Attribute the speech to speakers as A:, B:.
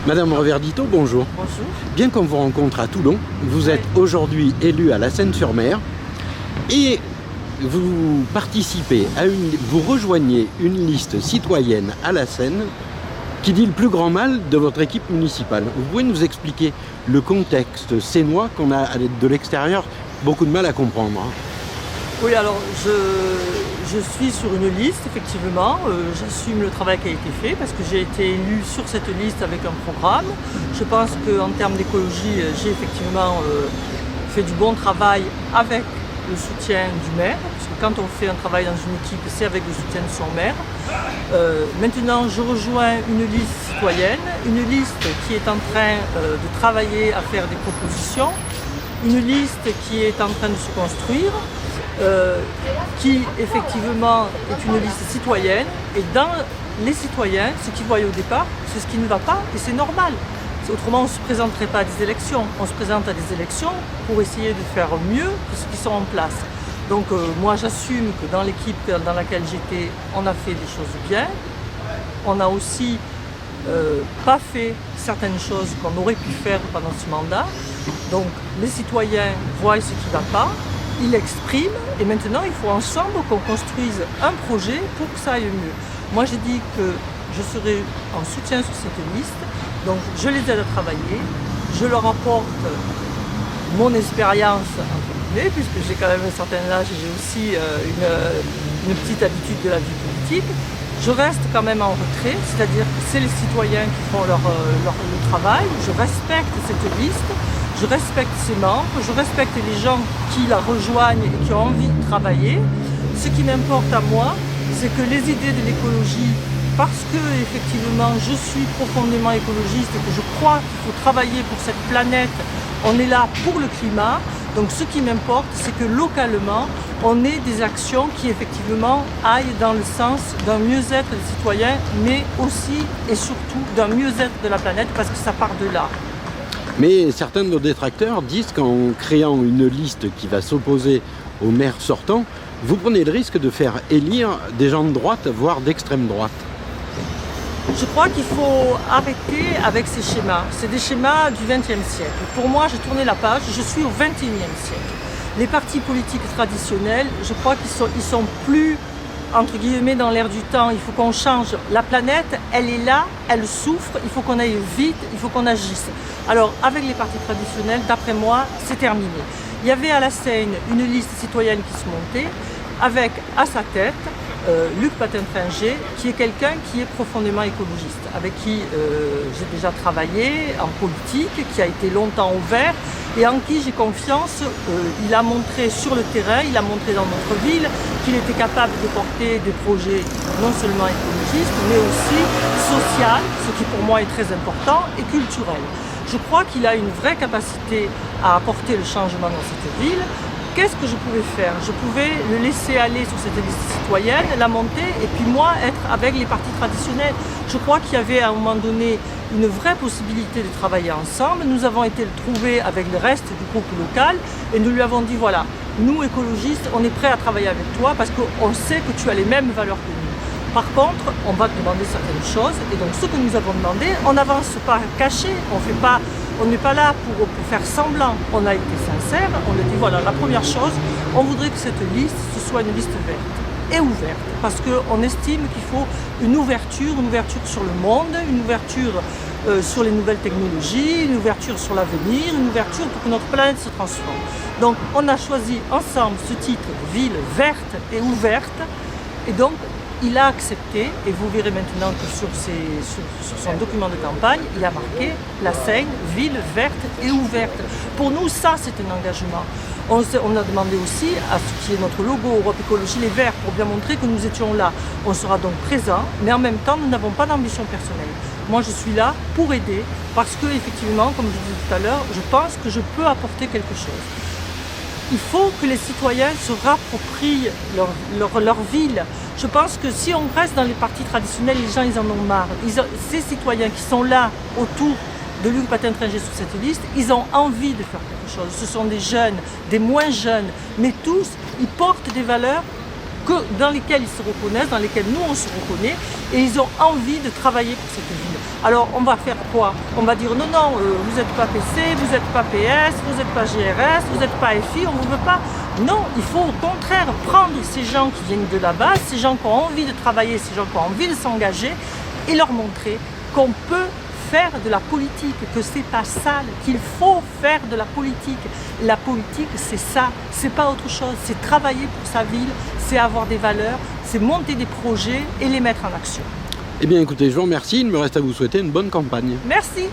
A: Madame Reverdito, bonjour.
B: Bonjour.
A: Bien qu'on vous rencontre à Toulon, vous êtes aujourd'hui élue à la Seine-sur-Mer et vous participez vous rejoignez une liste citoyenne à la Seine qui dit le plus grand mal de votre équipe municipale. Vous pouvez nous expliquer le contexte sénois qu'on a de l'extérieur beaucoup de mal à comprendre, hein.
B: Oui, alors je suis sur une liste, effectivement. J'assume le travail qui a été fait parce que j'ai été élue sur cette liste avec un programme. Je pense qu'en termes d'écologie, j'ai effectivement fait du bon travail avec le soutien du maire. Parce que quand on fait un travail dans une équipe, c'est avec le soutien de son maire. Maintenant, je rejoins une liste citoyenne, une liste qui est en train de travailler à faire des propositions, une liste qui est en train de se construire. Qui effectivement est une liste citoyenne, et dans les citoyens, ce qu'ils voient au départ, c'est ce qui ne va pas, et c'est normal. Autrement, on ne se présenterait pas à des élections. On se présente à des élections pour essayer de faire mieux que ce qui sont en place. Donc moi j'assume que dans l'équipe dans laquelle j'étais, on a fait des choses bien. On n'a aussi pas fait certaines choses qu'on aurait pu faire pendant ce mandat. Donc les citoyens voient ce qui ne va pas. Il exprime, et maintenant il faut ensemble qu'on construise un projet pour que ça aille mieux. Moi j'ai dit que je serai en soutien sur cette liste, donc je les aide à travailler, je leur apporte mon expérience, entre guillemets, puisque j'ai quand même un certain âge et j'ai aussi une petite habitude de la vie politique. Je reste quand même en retrait, c'est-à-dire que c'est les citoyens qui font le travail, je respecte cette liste. Je respecte ses membres, je respecte les gens qui la rejoignent et qui ont envie de travailler. Ce qui m'importe à moi, c'est que les idées de l'écologie, parce que effectivement je suis profondément écologiste et que je crois qu'il faut travailler pour cette planète, on est là pour le climat. Donc ce qui m'importe, c'est que localement, on ait des actions qui effectivement aillent dans le sens d'un mieux-être des citoyens, mais aussi et surtout d'un mieux-être de la planète, parce que ça part de là.
A: Mais certains de nos détracteurs disent qu'en créant une liste qui va s'opposer au maire sortant, vous prenez le risque de faire élire des gens de droite, voire d'extrême droite.
B: Je crois qu'il faut arrêter avec ces schémas. C'est des schémas du XXe siècle. Pour moi, j'ai tourné la page, je suis au XXIe siècle. Les partis politiques traditionnels, je crois qu'ils sont plus, entre guillemets, dans l'air du temps. Il faut qu'on change. La planète, elle est là, elle souffre, il faut qu'on aille vite, il faut qu'on agisse. Alors, avec les partis traditionnels, d'après moi, c'est terminé. Il y avait à la Seine une liste citoyenne qui se montait, avec à sa tête Luc Patin-Tringer, qui est quelqu'un qui est profondément écologiste, avec qui j'ai déjà travaillé en politique, qui a été longtemps au Vert, et en qui j'ai confiance. Il a montré sur le terrain, il a montré dans notre ville qu'il était capable de porter des projets non seulement écologistes, mais aussi sociaux, ce qui pour moi est très important, et culturels. Je crois qu'il a une vraie capacité à apporter le changement dans cette ville. Qu'est-ce que je pouvais faire? Je pouvais le laisser aller sur cette liste citoyenne, la monter, et puis moi être avec les partis traditionnels. Je crois qu'il y avait à un moment donné une vraie possibilité de travailler ensemble. Nous avons été le trouver avec le reste du groupe local et nous lui avons dit voilà, nous écologistes, on est prêts à travailler avec toi parce qu'on sait que tu as les mêmes valeurs que nous. Par contre, on va te demander certaines choses, et donc ce que nous avons demandé, on n'avance pas caché, on n'est pas là pour faire semblant. On a été sincère, on a dit voilà, la première chose, on voudrait que cette liste, ce soit une liste verte et ouverte, parce qu'on estime qu'il faut une ouverture sur le monde, une ouverture sur les nouvelles technologies, une ouverture sur l'avenir, une ouverture pour que notre planète se transforme. Donc on a choisi ensemble ce titre, ville verte et ouverte, et donc il a accepté, et vous verrez maintenant que sur son document de campagne, il a marqué la Seine, ville verte et ouverte. Pour nous, ça c'est un engagement. On a demandé aussi à ce qui est notre logo Europe Écologie Les Verts pour bien montrer que nous étions là. On sera donc présents, mais en même temps, nous n'avons pas d'ambition personnelle. Moi, je suis là pour aider parce que, effectivement, comme je disais tout à l'heure, je pense que je peux apporter quelque chose. Il faut que les citoyens se rapproprient leur ville. Je pense que si on reste dans les partis traditionnels, les gens ils en ont marre. Ces citoyens qui sont là autour de Luc Patin-Tringer sur cette liste, ils ont envie de faire quelque chose. Ce sont des jeunes, des moins jeunes, mais tous, ils portent des valeurs dans lesquelles ils se reconnaissent, dans lesquelles nous on se reconnaît, et ils ont envie de travailler pour cette ville. Alors on va faire quoi? On va dire non, vous n'êtes pas PC, vous n'êtes pas PS, vous n'êtes pas GRS, vous n'êtes pas FI, on ne vous veut pas. Non, il faut au contraire prendre ces gens qui viennent de la base, ces gens qui ont envie de travailler, ces gens qui ont envie de s'engager, et leur montrer qu'on peut faire de la politique, que c'est pas sale, qu'il faut faire de la politique. La politique, c'est ça, c'est pas autre chose, c'est travailler pour sa ville, c'est avoir des valeurs, c'est monter des projets et les mettre en action.
A: Eh bien écoutez, je vous remercie, il me reste à vous souhaiter une bonne campagne.
B: Merci.